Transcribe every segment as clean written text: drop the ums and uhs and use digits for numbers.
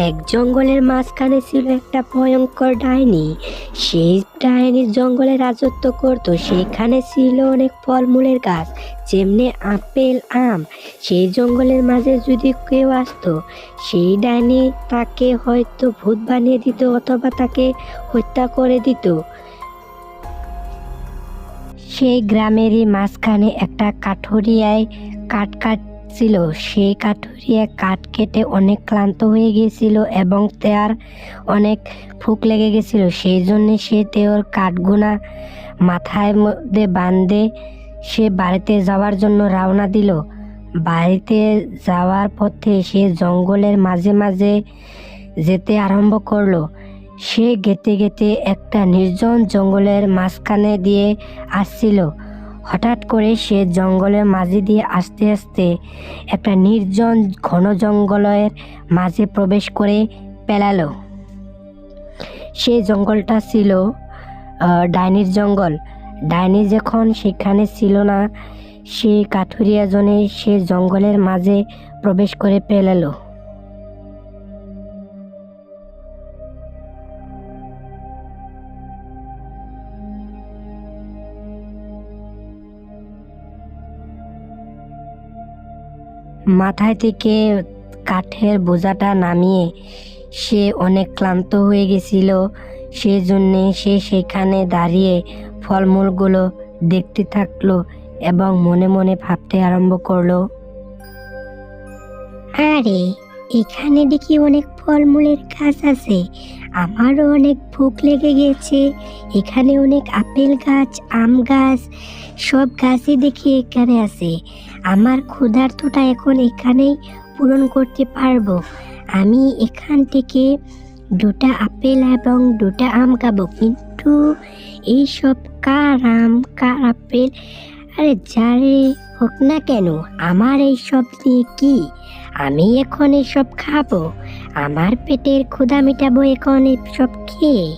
এক জঙ্গলের মাঝখানে ছিল একটা ভয়ঙ্কর ডাইনি। সেই ডাইনি জঙ্গলে রাজত্ব করত। সেখানে ছিল অনেক ফলমূলের গাছ, যেমনি আপেল, আম। সেই জঙ্গলের মাঝে যদি কেউ আসতো, সেই ডাইনি তাকে হয়তো ভূত বানিয়ে দিত অথবা তাকে হত্যা করে দিত। সেই গ্রামেরই মাঝখানে একটা কাঠুরিয়ায় কাঠ কাটছিল। সেই কাঠুরিয়া কাঠ কেটে অনেক ক্লান্ত হয়ে গিয়েছিল এবং তার অনেক ফুক লেগে গেছিল। সেই জন্য সে তেওর কাঠগুনা মাথায় মধ্যে বাঁধে সে বাড়িতে যাওয়ার জন্য রওনা দিল। বাড়িতে যাওয়ার পথে সে জঙ্গলের মাঝে মাঝে যেতে আরম্ভ করলো। সে গেতে গেতে একটা নির্জন জঙ্গলের মাঝখানে দিয়ে আসছিল। হঠাৎ করে সে জঙ্গলের মাঝে দিয়ে আস্তে আস্তে একটা নির্জন ঘন জঙ্গলের মাঝে প্রবেশ করে পেলালো। সেই জঙ্গলটা ছিল ডাইনির জঙ্গল। ডাইনি যখন সেখানে ছিল না, সে কাঠুরিয়া জনে সে জঙ্গলের মাঝে প্রবেশ করে পেলালো। মাথায় থেকে কাঠের বোঝাটা নামিয়ে সে অনেক ক্লান্ত হয়ে গেছিল। সেজন্যে সে সেখানে দাঁড়িয়ে ফলমূলগুলো দেখতে থাকলো এবং মনে মনে ভাবতে আরম্ভ করলো, আরে এখানে দেখি অনেক ফলমূলের গাছ আছে, আমারও অনেক ভুক লেগে গেছে। এখানে অনেক আপেল গাছ, আম গাছ, সব গাছই দেখি এখানে আছে। আমার ক্ষুধার্তটা এখন এখানেই পূরণ করতে পারবো। আমি এখান থেকে 2টা আপেল এবং 2টা আম খাবো। কিন্তু এইসব কার আম কার আপেল, আরে যারে হোক না কেন, আমার এইসব নিয়ে কি? আমি এখন এসব খাবো, আমার পেটের ক্ষুধা মেটাবো এখন এসব খেয়ে।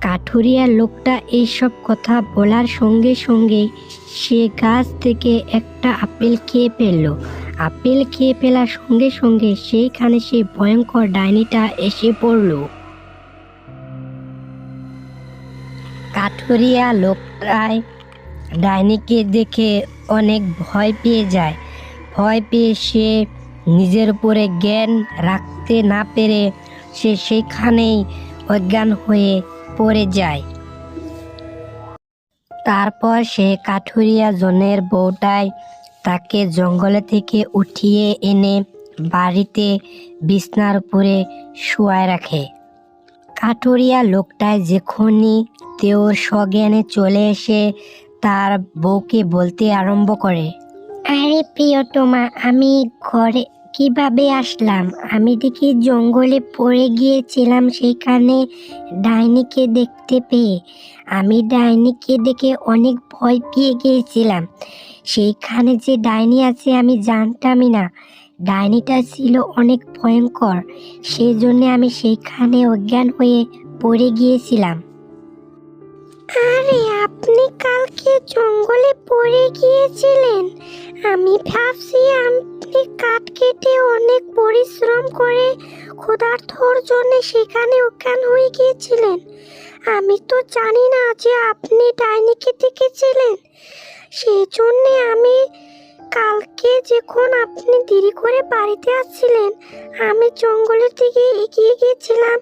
কাঠুরিয়া লোকটা এইসব কথা বলার সঙ্গে সঙ্গে সে গাছ থেকে একটা আপেল খেয়ে ফেলল। আপেল খেয়ে ফেলার সঙ্গে সঙ্গে সেইখানে সে ভয়ঙ্কর ডাইনিটা এসে পড়ল। কাঠুরিয়া লোকটায় ডাইনিকে দেখে অনেক ভয় পেয়ে যায়। ভয় পেয়ে সে নিজের উপরে জ্ঞান রাখতে না পেরে সে সেইখানেই অজ্ঞান হয়ে পড়ে যায়। তারপর সে কাঠুরিয়া জনের বউটাই তাকে জঙ্গলে থেকে উঠিয়ে এনে বাড়িতে বিছনার উপরে শুয়ায় রাখে। কাঠুরিয়া লোকটায় যখনই তেওর সজ্ঞানে চলে এসে তার বউকে বলতে আরম্ভ করে, আরে প্রিয়তমা, আমি ঘরে কিভাবে আসলাম? আমি দেখি জঙ্গলে পড়ে গিয়েছিলাম, সেখানে ডাইনিকে দেখতে পেয়ে আমি ডাইনিকে দেখে অনেক ভয় পেয়ে গিয়েছিলাম। সেইখানে যে ডাইনি আছে আমি জানতামই না। ডাইনিটা ছিল অনেক ভয়ঙ্কর, সেই জন্যে আমি সেইখানে অজ্ঞান হয়ে পড়ে গিয়েছিলাম। আরে আপনি কালকে জঙ্গলে পড়ে গিয়েছিলেন? আমি ভাবছি আপনি কাঠ কেটে অনেক পরিশ্রম করে ক্ষুধার্তর জন্য সেখানে অজ্ঞান হয়ে গিয়েছিলেন। আমি তো জানি না যে আপনি ডাইনিকে দেখেছিলেন। সেই জন্যে আমি কালকে যখন আপনি দেরি করে বাড়িতে আসছিলেন, আমি জঙ্গলের দিকে এগিয়ে গিয়েছিলাম,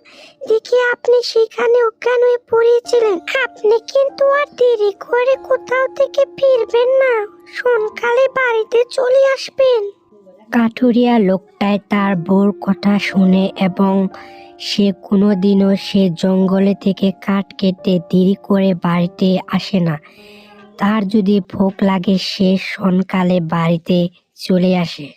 দেখি আপনি সেখানে অজ্ঞান হয়ে পড়েছিলেন। আপনি কিন্তু আর দেরি করে কোথাও থেকে ফিরবেন না, সকালে বাড়িতে চলে আসবেন। কাঠুরিয়া লোকটায় তার বউর কথা শুনে এবং সে কোনোদিনও সে জঙ্গলে থেকে কাঠ কেটে দেরি করে বাড়িতে আসে না। তার যদি ভোক লাগে সে সকালে বাড়িতে চলে আসে।